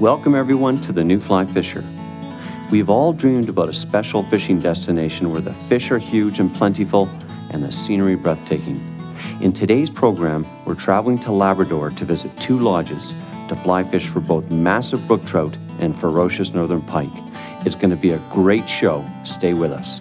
Welcome everyone to the New Fly Fisher. We've all dreamed about a special fishing destination where the fish are huge and plentiful and the scenery breathtaking. In today's program, we're traveling to Labrador to visit 2 lodges to fly fish for both massive brook trout and ferocious northern pike. It's going to be a great show. Stay with us.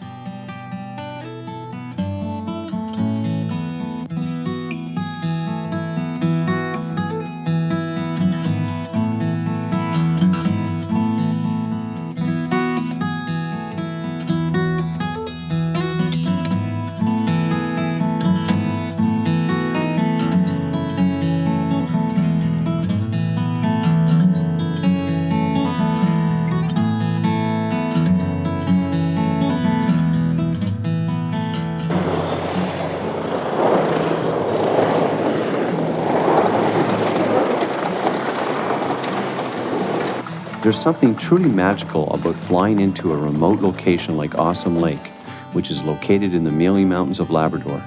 There's something truly magical about flying into a remote location like Awesome Lake, which is located in the Tilley Mountains of Labrador.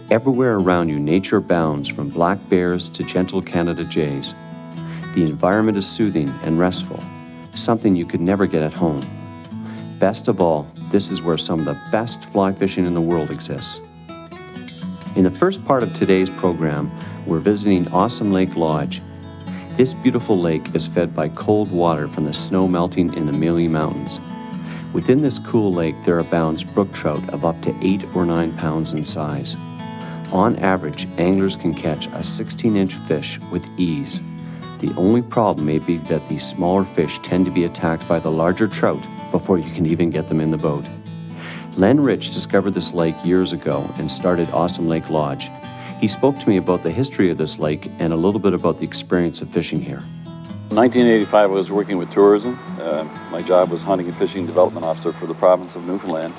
Everywhere around you, nature bounds from black bears to gentle Canada jays. The environment is soothing and restful, something you could never get at home. Best of all, this is where some of the best fly fishing in the world exists. In the first part of today's program, we're visiting Awesome Lake Lodge. This beautiful lake is fed by cold water from the snow melting in the Tilley Mountains. Within this cool lake, there abounds brook trout of up to 8 or 9 pounds in size. On average, anglers can catch a 16-inch fish with ease. The only problem may be that these smaller fish tend to be attacked by the larger trout before you can even get them in the boat. Len Rich discovered this lake years ago and started Awesome Lake Lodge. He spoke to me about the history of this lake and a little bit about the experience of fishing here. In 1985, I was working with tourism. My job was hunting and fishing development officer for the province of Newfoundland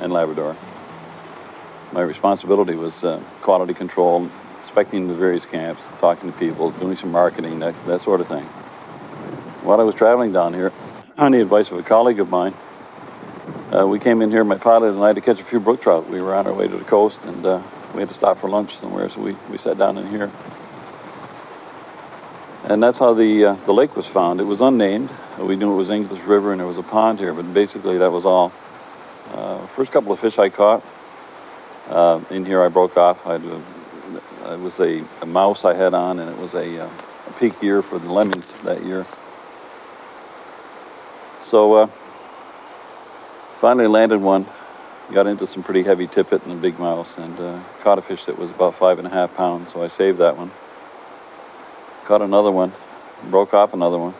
and Labrador. My responsibility was quality control, inspecting the various camps, talking to people, doing some marketing, that sort of thing. While I was traveling down here, on the advice of a colleague of mine, we came in here, my pilot and I, to catch a few brook trout. We were on our way to the coast, and we had to stop for lunch somewhere, so we sat down in here. And that's how the lake was found. It was unnamed. We knew it was English River and there was a pond here, but basically that was all. First couple of fish I caught, in here I broke off. It was a mouse I had on, and it was a peak year for the lemmings that year. So finally landed one. Got into some pretty heavy tippet and a big mouse, and caught a fish that was about 5.5 pounds, so I saved that one. Caught another one, broke off another one,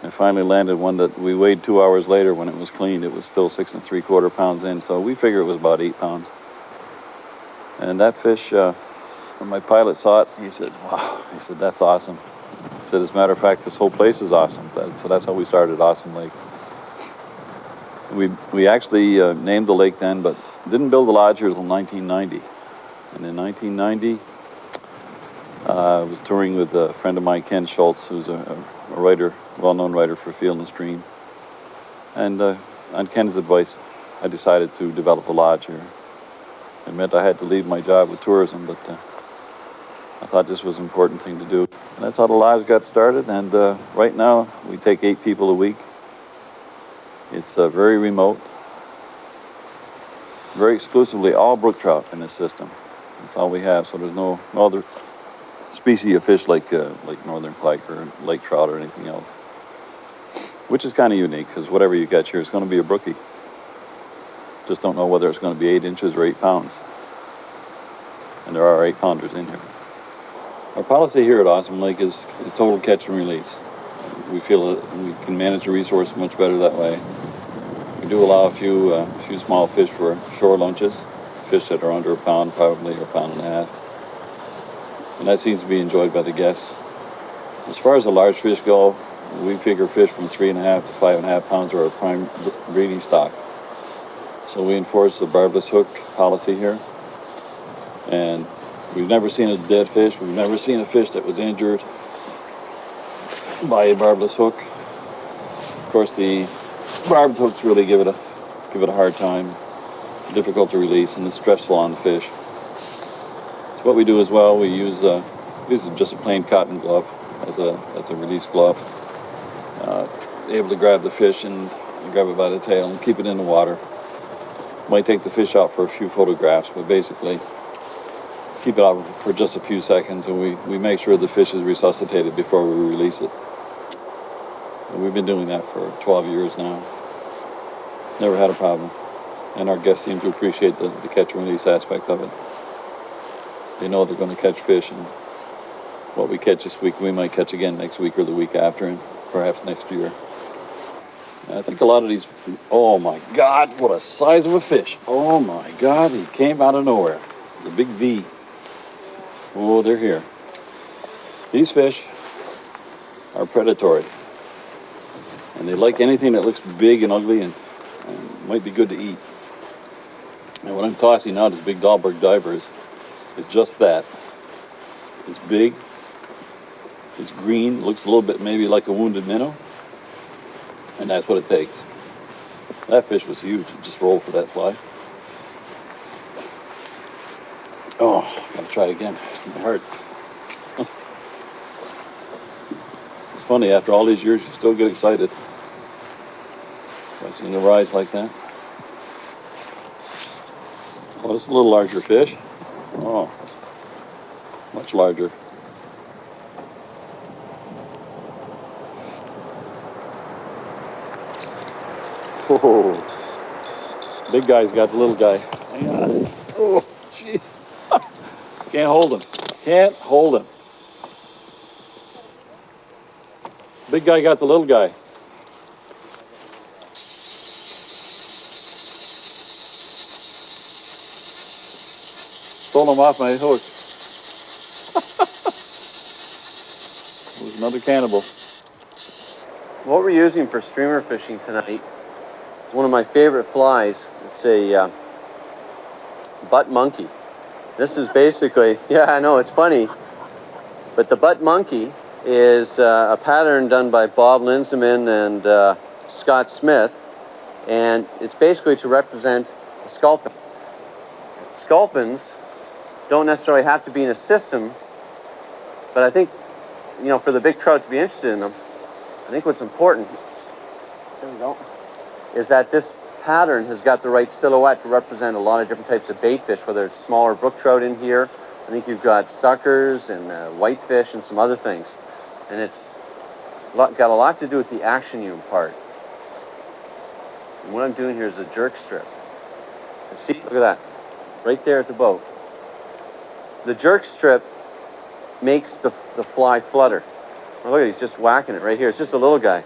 and finally landed one that we weighed 2 hours later. When it was cleaned, it was still 6 3/4 pounds in, so we figure it was about 8 pounds. And that fish, when my pilot saw it, he said, wow, he said, that's awesome. He said, as a matter of fact, this whole place is awesome. So that's how we started Awesome Lake. We actually named the lake then, but didn't build the lodge here until 1990. And in 1990, I was touring with a friend of mine, Ken Schultz, who's a writer, well-known writer for Field and Stream. And on Ken's advice, I decided to develop a lodge here. It meant I had to leave my job with tourism, but I thought this was an important thing to do. And that's how the lodge got started, and right now we take 8 people a week. It's very remote, very exclusively all brook trout in this system. That's all we have, so there's no other species of fish like northern pike or lake trout or anything else, which is kind of unique, because whatever you catch here is going to be a brookie. Just don't know whether it's going to be 8 inches or 8 pounds. And there are 8-pounders in here. Our policy here at Awesome Lake is total catch and release. We feel that we can manage the resource much better that way. We do allow a few small fish for shore lunches, fish that are under a pound probably, or a pound and a half. And that seems to be enjoyed by the guests. As far as the large fish go, we figure fish from 3.5 to 5.5 pounds are our prime breeding stock. So we enforce the barbless hook policy here. And we've never seen a dead fish. We've never seen a fish that was injured by a barbless hook. Of course, the barbed hooks really give it a hard time, difficult to release, and it's stressful on the fish. So what we do as well, we use just a plain cotton glove as a release glove. able to grab the fish and grab it by the tail and keep it in the water. Might take the fish out for a few photographs, but basically keep it out for just a few seconds, and we make sure the fish is resuscitated before we release it. And we've been doing that for 12 years now. Never had a problem. And our guests seem to appreciate the catch and release aspect of it. They know they're going to catch fish, and what we catch this week, we might catch again next week or the week after, and perhaps next year. I think a lot of these, oh my God, what a size of a fish. Oh my God, he came out of nowhere. The big V. Oh, they're here. These fish are predatory. And they like anything that looks big and ugly and might be good to eat. And what I'm tossing out, this big Dahlberg diver, is just that. It's big, it's green, looks a little bit maybe like a wounded minnow. And that's what it takes. That fish was huge. It just rolled for that fly. Oh, gotta try it again. My heart. It's funny, after all these years, you still get excited. I've seen the rise like that. Oh, this is a little larger fish. Oh, much larger. Oh, big guy's got the little guy. Hang on. Oh, jeez. Can't hold him. Can't hold him. Big guy got the little guy. Stole him off my hook. It was another cannibal. What we're using for streamer fishing tonight, one of my favorite flies. It's a butt monkey. This is basically, yeah, I know, it's funny, but the butt monkey is a pattern done by Bob Linseman and Scott Smith, and it's basically to represent the sculpin. Sculpins don't necessarily have to be in a system, but I think, you know, for the big trout to be interested in them, I think what's important, there we go, is that this pattern has got the right silhouette to represent a lot of different types of bait fish, whether it's smaller brook trout in here. I think you've got suckers and whitefish and some other things. And it's got a lot to do with the action you impart. And what I'm doing here is a jerk strip. And see, look at that, right there at the boat. The jerk strip makes the fly flutter. Oh, look at it, he's just whacking it right here. It's just a little guy.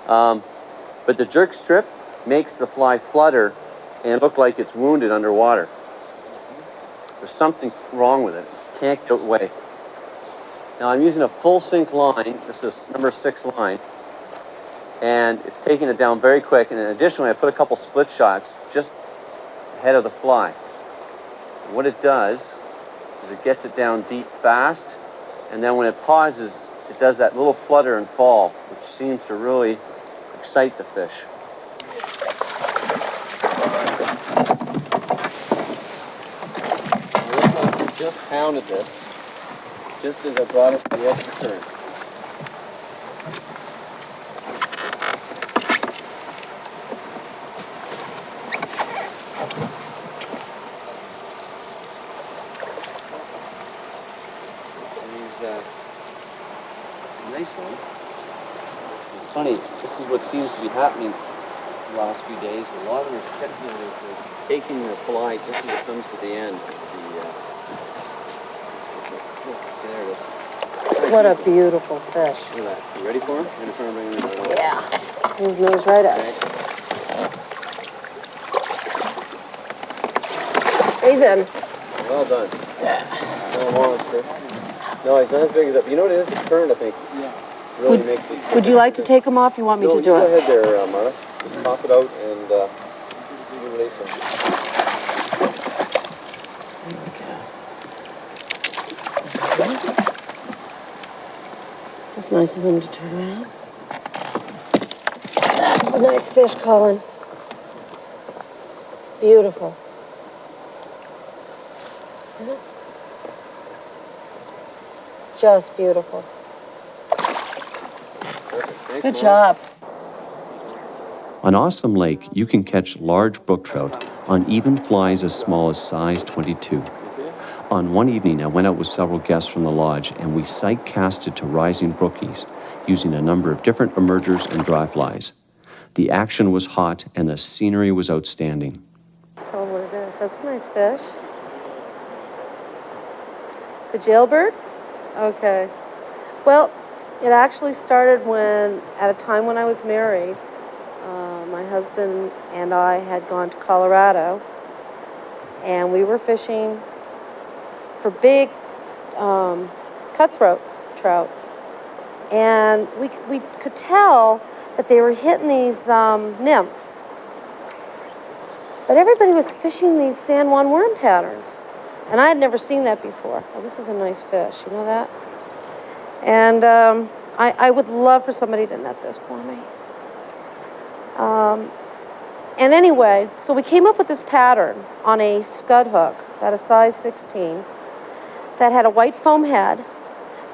But the jerk strip makes the fly flutter and look like it's wounded underwater. There's something wrong with it. It can't get away. Now I'm using a full sink line. This is number 6 line. And it's taking it down very quick. And then additionally, I put a couple split shots just ahead of the fly. And what it does is it gets it down deep fast. And then when it pauses, it does that little flutter and fall, which seems to really excite the fish. Just pounded this, just as I brought it to the edge of the current. He's a nice one. It's funny, this is what seems to be happening the last few days. A lot of them are taking the fly just as it comes to the end. There it is. What a beautiful fish. Look at that. You ready for him? I'm going to try and bring him in right away. Yeah. His nose right up. Okay. He's in. Well done. Yeah. No monster. No, he's not as big as that. But you know what it is? The current, I think, really makes it. Would you like to take him off? You want me to do go it? Go ahead there, Mara. Just pop it out and you release him. It's nice of him to turn around. That's a nice fish, Colin. Beautiful. Just beautiful. Good job. On Awesome Lake, you can catch large brook trout on even flies as small as size 22. On one evening, I went out with several guests from the lodge, and we sight casted to rising brookies using a number of different emergers and dry flies. The action was hot, and the scenery was outstanding. Tell them what it is. That's a nice fish. The jailbird? Okay. Well, it actually started at a time when I was married. My husband and I had gone to Colorado, and we were fishing for big cutthroat trout. And we could tell that they were hitting these nymphs. But everybody was fishing these San Juan worm patterns. And I had never seen that before. Oh, this is a nice fish, you know that? And I would love for somebody to net this for me. And anyway, so we came up with this pattern on a scud hook, at a size 16, that had a white foam head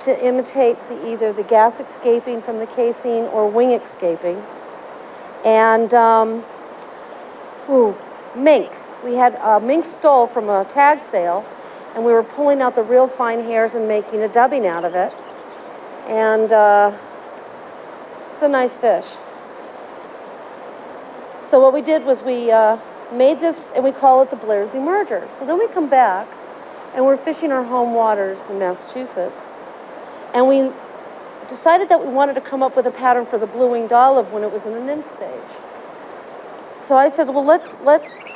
to imitate either the gas escaping from the casing or wing escaping. And mink. We had mink stole from a tag sale, and we were pulling out the real fine hairs and making a dubbing out of it. And it's a nice fish. So what we did was we made this, and we call it the Blair's Emerger. So then we come back, and we're fishing our home waters in Massachusetts. And we decided that we wanted to come up with a pattern for the blue-winged olive when it was in the nymph stage. So I said, well, let's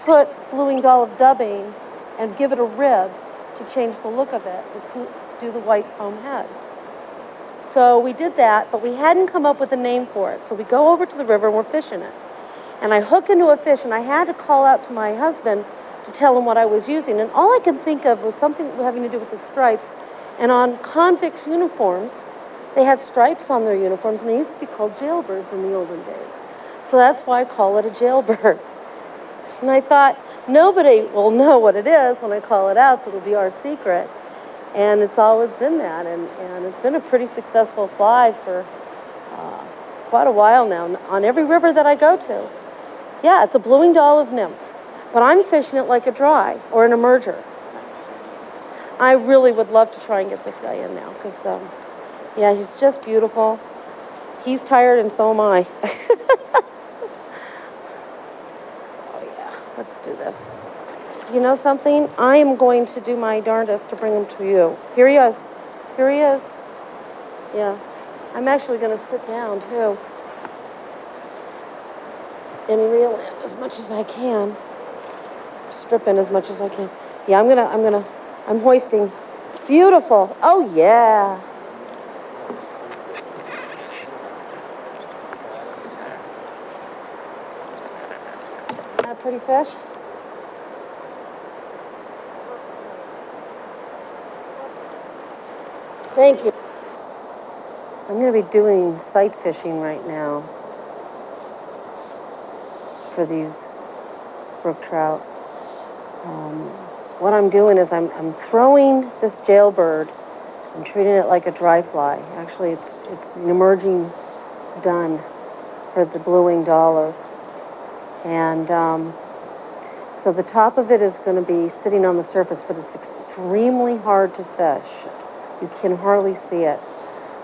put blue-winged olive dubbing and give it a rib to change the look of it and do the white foam head. So we did that, but we hadn't come up with a name for it. So we go over to the river and we're fishing it. And I hook into a fish, and I had to call out to my husband to tell him what I was using. And all I could think of was something having to do with the stripes. And on convicts' uniforms, they had stripes on their uniforms, and they used to be called jailbirds in the olden days. So that's why I call it a jailbird. And I thought, nobody will know what it is when I call it out, so it'll be our secret. And it's always been that, and it's been a pretty successful fly for quite a while now, on every river that I go to. Yeah, it's a blue-winged olive nymph, but I'm fishing it like a dry or an emerger. I really would love to try and get this guy in now, because, yeah, he's just beautiful. He's tired, and so am I. Oh, yeah, let's do this. You know something? I am going to do my darndest to bring him to you. Here he is. Here he is. Yeah. I'm actually going to sit down, too, and reel in as much as I can. Strip in as much as I can. Yeah, I'm hoisting. Beautiful. Oh, yeah. Isn't that a pretty fish? Thank you. I'm going to be doing sight fishing right now for these brook trout. What I'm doing is I'm throwing this jailbird and treating it like a dry fly. Actually, it's an emerging dun for the blue-winged olive. And so the top of it is going to be sitting on the surface, but it's extremely hard to fish. You can hardly see it,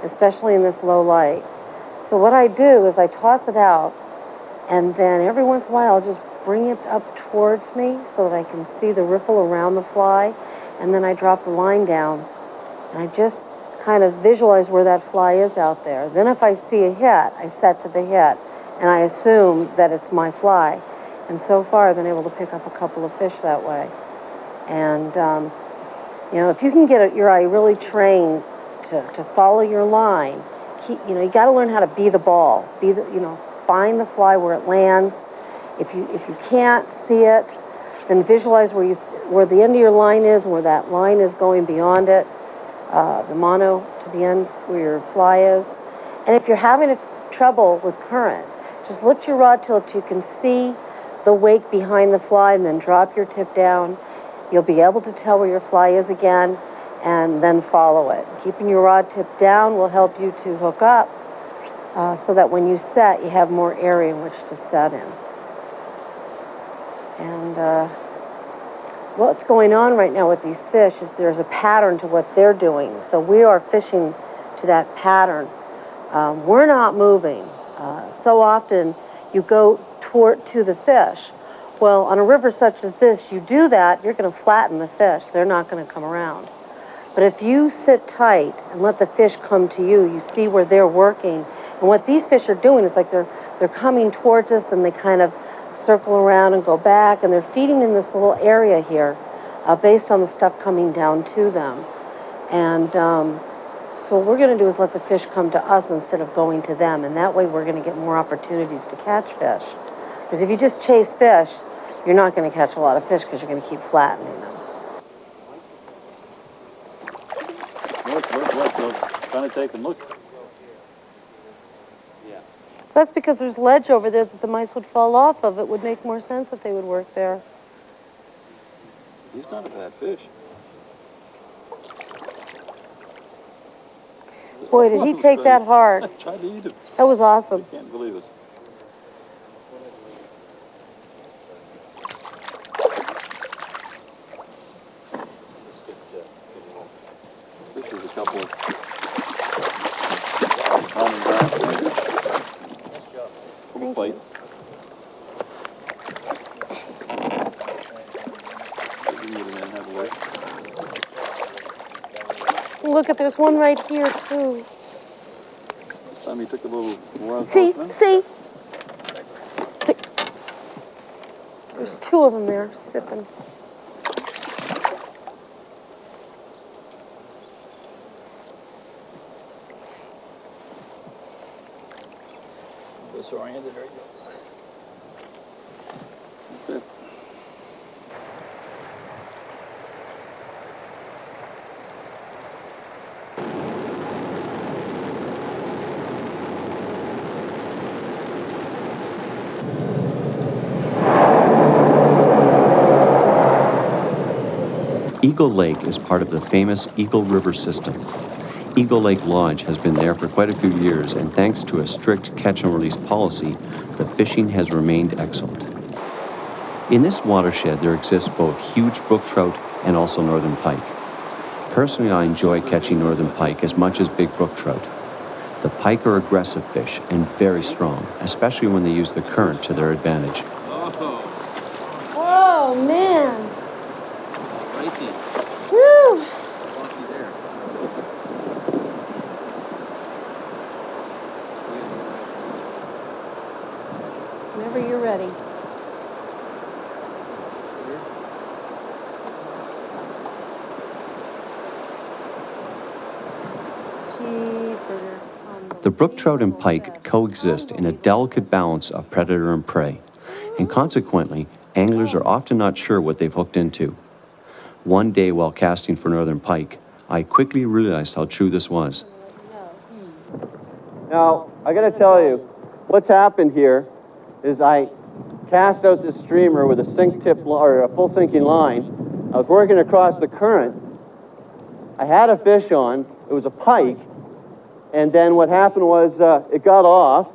especially in this low light. So what I do is I toss it out, and then every once in a while I'll just bring it up towards me so that I can see the riffle around the fly, and then I drop the line down, and I just kind of visualize where that fly is out there. Then if I see a hit, I set to the hit, and I assume that it's my fly. And so far I've been able to pick up a couple of fish that way. And you know, if you can get your eye really trained to follow your line, you got to learn how to be the ball. Find the fly where it lands. If you can't see it, then visualize where the end of your line is and where that line is going beyond it, the mono to the end where your fly is. And if you're having trouble with current, just lift your rod till you can see the wake behind the fly, and then drop your tip down. You'll be able to tell where your fly is again, and then follow it. Keeping your rod tip down will help you to hook up so that when you set, you have more area in which to set in. And what's going on right now with these fish is there's a pattern to what they're doing. So we are fishing to that pattern. We're not moving. So often you go to the fish. Well, on a river such as this, you do that, you're going to flatten the fish. They're not going to come around. But if you sit tight and let the fish come to you, you see where they're working. And what these fish are doing is like they're coming towards us, and they kind of circle around and go back, and they're feeding in this little area here based on the stuff coming down to them. And so what we're going to do is let the fish come to us instead of going to them, and that way we're going to get more opportunities to catch fish. Because if you just chase fish, you're not going to catch a lot of fish because you're going to keep flattening them. Look. Trying to take a look. That's because there's ledge over there that the mice would fall off of. It would make more sense if they would work there. He's not a bad fish. Boy, did he take that hard. I tried to eat him. That was awesome. I can't believe it. This is a couple of common bass. From a plate. Look at, there's one right here too. This time he took a little more on See. Hodgman. There's two of them there sipping. Disoriented, there he goes. That's it. Eagle Lake is part of the famous Eagle River system. Eagle Lake Lodge has been there for quite a few years, and thanks to a strict catch-and-release policy, the fishing has remained excellent. In this watershed, there exists both huge brook trout and also northern pike. Personally, I enjoy catching northern pike as much as big brook trout. The pike are aggressive fish and very strong, especially when they use the current to their advantage. Oh, man. Woo! Whenever you're ready. Cheeseburger. The brook trout and pike coexist in a delicate balance of predator and prey, and consequently, anglers are often not sure what they've hooked into. One day while casting for northern pike, I quickly realized how true this was. Now, I gotta tell you, what's happened here is I cast out this streamer with a sink tip or a full sinking line. I was working across the current. I had a fish on, it was a pike, and then what happened was it got off.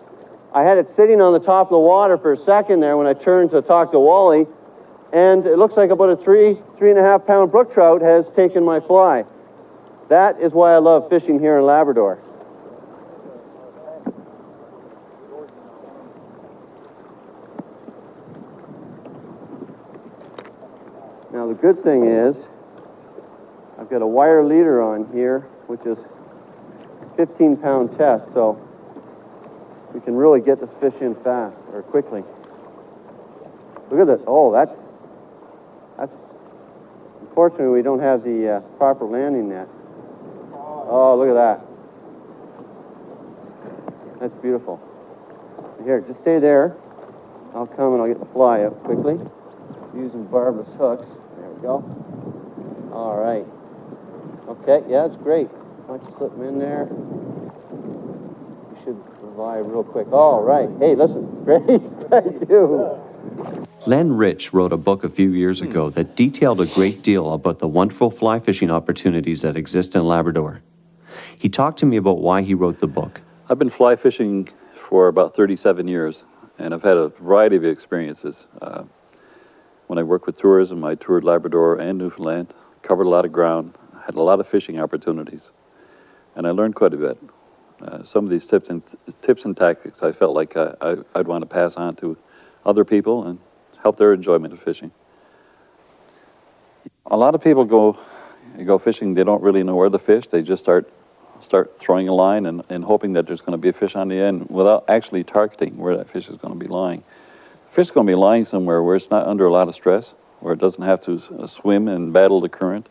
I had it sitting on the top of the water for a second there when I turned to talk to Wally, and it looks like about a 3.5 pound brook trout has taken my fly. That is why I love fishing here in Labrador. Now the good thing is, I've got a wire leader on here, which is 15-pound test, so we can really get this fish in fast or quickly. Look at that. Oh, that's. Unfortunately, we don't have the proper landing net. Oh, look at that. That's beautiful. Here, just stay there. I'll come and I'll get the fly up quickly using barbless hooks. There we go. All right. Okay, yeah, it's great. Why don't you slip them in there? You should revive real quick. All right. Hey, listen. Great. Thank you. Len Rich wrote a book a few years ago that detailed a great deal about the wonderful fly fishing opportunities that exist in Labrador. He talked to me about why he wrote the book. I've been fly fishing for about 37 years, and I've had a variety of experiences. When I worked with tourism, I toured Labrador and Newfoundland, covered a lot of ground, had a lot of fishing opportunities, and I learned quite a bit. Some of these tips and tactics I felt like I'd want to pass on to other people and help their enjoyment of fishing. A lot of people go fishing, they don't really know where to fish, they just start throwing a line and hoping that there's going to be a fish on the end without actually targeting where that fish is going to be lying. The fish is going to be lying somewhere where it's not under a lot of stress, where it doesn't have to swim and battle the current,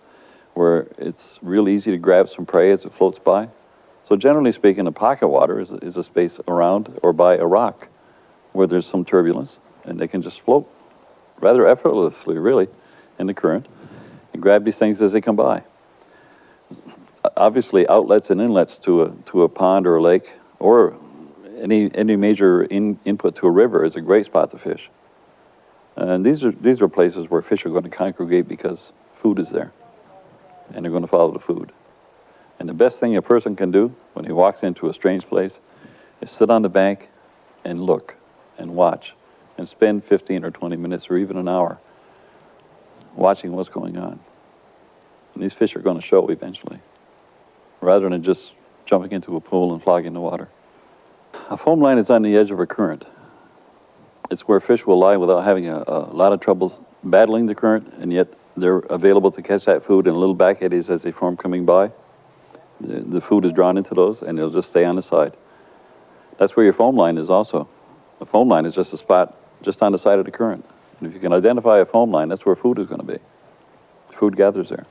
where it's real easy to grab some prey as it floats by. So generally speaking, a pocket water is a space around or by a rock where there's some turbulence and they can just float rather effortlessly, really, in the current and grab these things as they come by. Obviously, outlets and inlets to a pond or a lake or any major input to a river is a great spot to fish. And these are places where fish are going to congregate because food is there, and they're going to follow the food. And the best thing a person can do when he walks into a strange place is sit on the bank and look and watch and spend 15 or 20 minutes or even an hour watching what's going on. And these fish are going to show eventually, rather than just jumping into a pool and flogging the water. A foam line is on the edge of a current. It's where fish will lie without having a lot of troubles battling the current, and yet they're available to catch that food in little back eddies as they form coming by. The food is drawn into those, and they'll just stay on the side. That's where your foam line is also. A foam line is just a spot just on the side of the current. And if you can identify a foam line, that's where food is going to be. Food gathers there,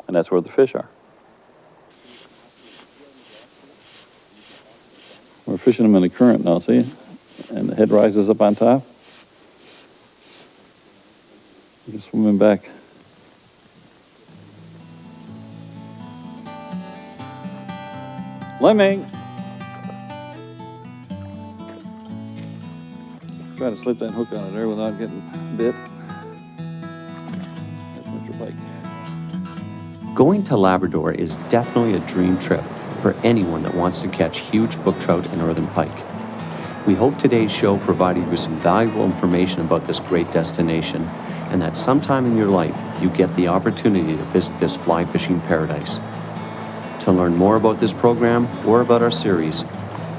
and that's where the fish are. We're fishing them in the current now, see? And the head rises up on top. We're just swimming back. Lemming! Try to slip that hook out of there without getting bit. That's Mr. Pike. Going to Labrador is definitely a dream trip for anyone that wants to catch huge brook trout and northern pike. We hope today's show provided you with some valuable information about this great destination, and that sometime in your life you get the opportunity to visit this fly fishing paradise. To learn more about this program or about our series,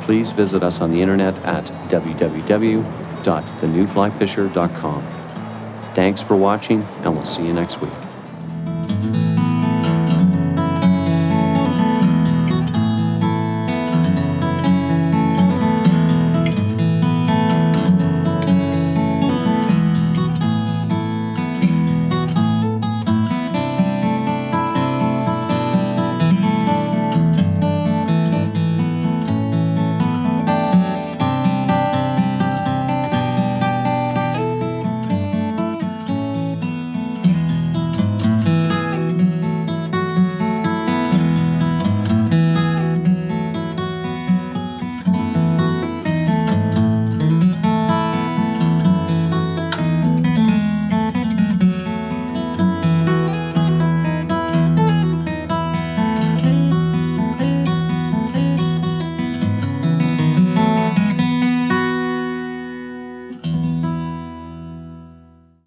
please visit us on the internet at www.thenewflyfisher.com. Thanks for watching, and we'll see you next week.